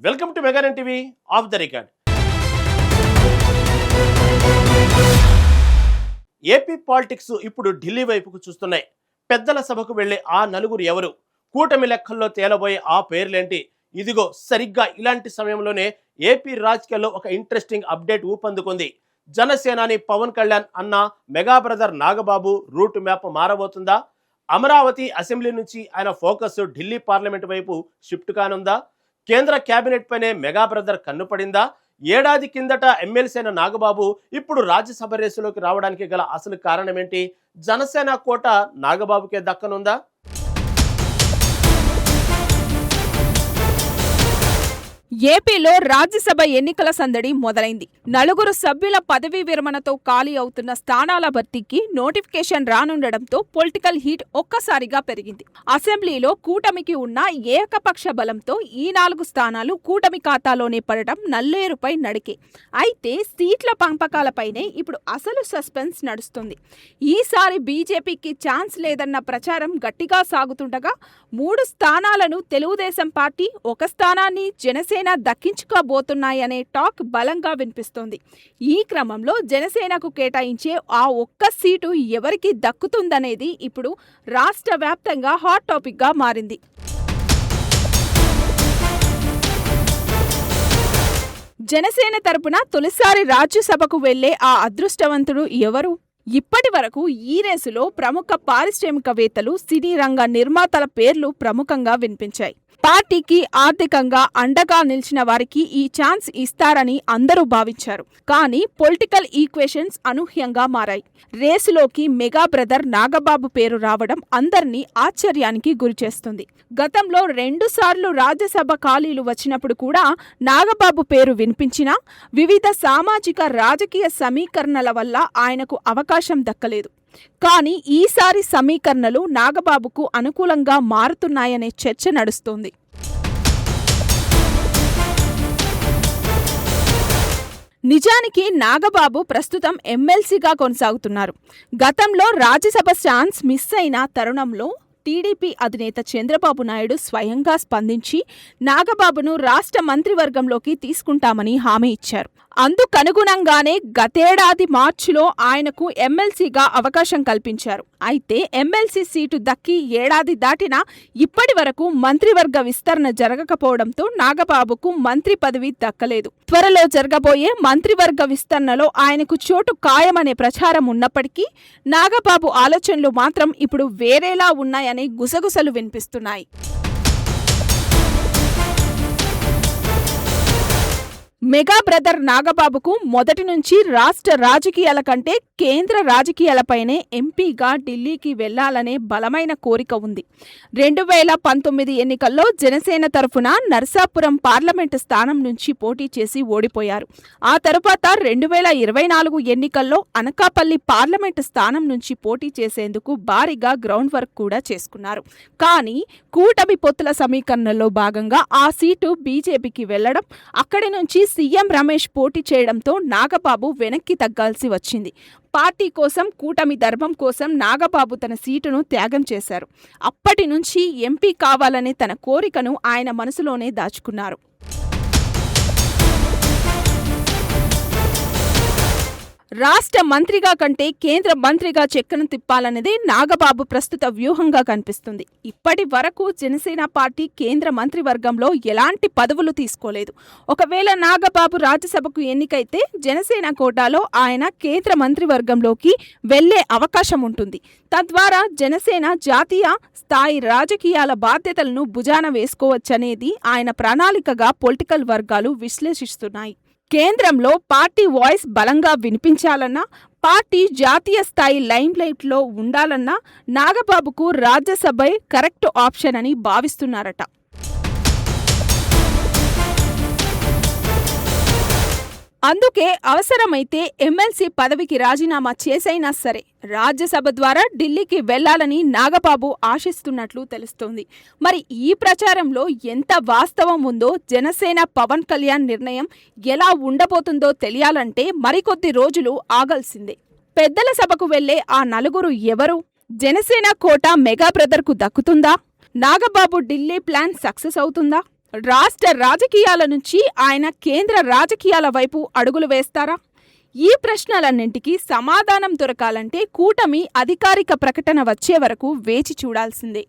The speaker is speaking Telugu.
Welcome to mega TV off the record. AP politics ఇప్పుడు ఢిల్లీ వైపుకు చూస్తున్నాయి. పెద్దల సభకు వెళ్లే ఆ నలుగురు ఎవరు? కూటమి లెక్కల్లో తేలబోయే ఆ పేర్లేంటి? ఇదిగో సరిగ్గా ఇలాంటి సమయంలోనే ఏపీ రాజకీయాల్లో ఒక ఇంట్రెస్టింగ్ అప్డేట్ ఊపందుకుంది. జనసేనాని పవన్ కళ్యాణ్ అన్న mega brother Nagababu route map మారబోతుందా? అమరావతి అసెంబ్లీ నుంచి ఆయన ఫోకస్ ఢిల్లీ పార్లమెంట్ వైపు షిఫ్ట్ కానుందా? కేంద్ర కేబినెట్ పైనే మెగా బ్రదర్ కన్నుపడిందా? ఏడాది కిందట ఎమ్మెల్సీ అయిన నాగబాబు ఇప్పుడు రాజ్యసభ రేసులోకి రావడానికి గల అసలు కారణమేంటి? జనసేన కోట నాగబాబుకే దక్కనుందా? ఏపీలో రాజ్యసభ ఎన్నికల సందడి మొదలైంది. నలుగురు సభ్యుల పదవీ విరమణతో ఖాళీ అవుతున్న స్థానాల భర్తీకి నోటిఫికేషన్ రానుండడంతో పొలిటికల్ హీట్ ఒక్కసారిగా పెరిగింది. అసెంబ్లీలో కూటమికి ఉన్న ఏకపక్ష బలంతో ఈ 4 స్థానాలు కూటమి ఖాతాలోనే పడటం నల్లేరుపై నడికే. అయితే సీట్ల పంపకాలపైనే ఇప్పుడు అసలు సస్పెన్స్ నడుస్తుంది. ఈసారి బీజేపీకి ఛాన్స్ లేదన్న ప్రచారం గట్టిగా సాగుతుండగా 3 స్థానాలను తెలుగుదేశం పార్టీ, 1 స్థానాన్ని జనసేన దక్కించుకోబోతున్నాయనే టాక్ బలంగా వినిపిస్తోంది. ఈ క్రమంలో జనసేనకు కేటాయించే ఆ ఒక్క సీటు ఎవరికి దక్కుతుందనేది ఇప్పుడు రాష్ట్ర వ్యాప్తంగా హాట్ టాపిక్ గా మారింది. జనసేన తరపున తొలిసారి రాజ్యసభకు వెళ్లే ఆ అదృష్టవంతుడు ఎవరు? ఇప్పటి వరకు ఈ రేసులో ప్రముఖ పారిశ్రామికవేత్తలు, సినీ రంగ నిర్మాతల పేర్లు ప్రముఖంగా వినిపించాయి. పార్టీకి ఆర్థికంగా అండగా నిలిచిన వారికి ఈ ఛాన్స్ ఇస్తారని అందరూ భావించారు. కానీ పొలిటికల్ ఈక్వేషన్స్ అనూహ్యంగా మారాయి. రేసులోకి మెగా బ్రదర్ నాగబాబు పేరు రావడం అందర్నీ ఆశ్చర్యానికి గురిచేస్తుంది. గతంలో 2 సార్లు రాజ్యసభ ఖాళీలు వచ్చినప్పుడు కూడా నాగబాబు పేరు వినిపించినా వివిధ సామాజిక రాజకీయ సమీకరణల వల్ల ఆయనకు అవకాశం దక్కలేదు. కానీ ఈసారి సమీకరణలు నాగబాబుకు అనుకూలంగా మారుతున్నాయనే చర్చ నడుస్తోంది. నిజానికి నాగబాబు ప్రస్తుతం ఎమ్మెల్సీగా కొనసాగుతున్నారు. గతంలో రాజ్యసభ ఛాన్స్ మిస్ అయిన తరుణంలో టీడీపీ అధినేత చంద్రబాబు నాయుడు స్వయంగా స్పందించి నాగబాబును రాష్ట్ర మంత్రివర్గంలోకి తీసుకుంటామని హామీ ఇచ్చారు. అందుకనుగుణంగానే గతేడాది మార్చిలో ఆయనకు ఎమ్మెల్సీగా అవకాశం కల్పించారు. అయితే ఎమ్మెల్సీ సీటు దక్కి ఏడాది దాటినా ఇప్పటి వరకు మంత్రివర్గ విస్తరణ జరగకపోవడంతో నాగబాబుకు మంత్రి పదవి దక్కలేదు. త్వరలో జరగబోయే మంత్రివర్గ విస్తరణలో ఆయనకు చోటు ఖాయమనే ప్రచారం ఉన్నప్పటికీ నాగబాబు ఆలోచనలు మాత్రం ఇప్పుడు వేరేలా ఉన్నాయని గుసగుసలు వినిపిస్తున్నాయి. మెగా బ్రదర్ నాగబాబుకు మొదటి నుంచి రాష్ట్ర రాజకీయాల కంటే కేంద్ర రాజకీయాలపైనే ఎంపీగా ఢిల్లీకి వెళ్లాలనే బలమైన కోరిక ఉంది. 2019 ఎన్నికల్లో జనసేన తరఫున నర్సాపురం పార్లమెంటు స్థానం నుంచి పోటీ చేసి ఓడిపోయారు. ఆ తరువాత 2024 ఎన్నికల్లో అనకాపల్లి పార్లమెంటు స్థానం నుంచి పోటీ చేసేందుకు భారీగా గ్రౌండ్ వర్క్ కూడా చేసుకున్నారు. కానీ కూటమి పొత్తుల సమీకరణలో భాగంగా ఆ సీటు బీజేపీకి వెళ్లడం, అక్కడి నుంచి సీఎం రమేష్ పోటీ చేయడంతో నాగబాబు వెనక్కి తగ్గాల్సి వచ్చింది. పార్టీ కోసం, కూటమి ధర్మం కోసం నాగబాబు తన సీటును త్యాగం చేశారు. అప్పటి నుంచి ఎంపీ కావాలనే తన కోరికను ఆయన మనసులోనే దాచుకున్నారు. రాష్ట్ర మంత్రిగా కంటే కేంద్ర మంత్రిగా చెక్కను తిప్పాలన్నదే నాగబాబు ప్రస్తుత వ్యూహంగా కనిపిస్తుంది. ఇప్పటి వరకు జనసేన పార్టీ కేంద్ర మంత్రివర్గంలో ఎలాంటి పదవులు తీసుకోలేదు. ఒకవేళ నాగబాబు రాజ్యసభకు ఎన్నికైతే జనసేన కోటాలో ఆయన కేంద్ర మంత్రివర్గంలోకి వెళ్లే అవకాశం ఉంటుంది. తద్వారా జనసేన జాతీయ స్థాయి రాజకీయాల బాధ్యతలను భుజాన వేసుకోవచ్చనేది ఆయన ప్రణాళికగా పొలిటికల్ వర్గాలు విశ్లేషిస్తున్నాయి. కేంద్రంలో పార్టీ వాయిస్ బలంగా వినిపించాలన్నా, పార్టీ జాతీయ స్థాయి లైమ్లైట్లో ఉండాలన్నా నాగబాబుకు రాజ్యసభే కరెక్ట్ ఆప్షన్ అని భావిస్తున్నారట. అందుకే అవసరమైతే ఎమ్మెల్సీ పదవికి రాజీనామా చేసైనా సరే రాజ్యసభ ద్వారా ఢిల్లీకి వెళ్లాలని నాగబాబు ఆశిస్తున్నట్లు తెలుస్తోంది. మరి ఈ ప్రచారంలో ఎంత వాస్తవం ఉందో, జనసేన పవన్ కళ్యాణ్ నిర్ణయం ఎలా ఉండబోతుందో తెలియాలంటే మరికొద్ది రోజులు ఆగాల్సిందే. పెద్దల సభకు వెళ్లే ఆ నలుగురు ఎవరు? జనసేన కోట మెగా బ్రదర్కు దక్కుతుందా? నాగబాబు ఢిల్లీ ప్లాన్ సక్సెస్ అవుతుందా? రాష్ట్ర రాజకీయాల నుంచి ఆయన కేంద్ర రాజకీయాల వైపు అడుగులు వేస్తారా? ఈ ప్రశ్నలన్నింటికీ సమాధానం దొరకాలంటే కూటమి అధికారిక ప్రకటన వచ్చే వరకు వేచి చూడాల్సిందే.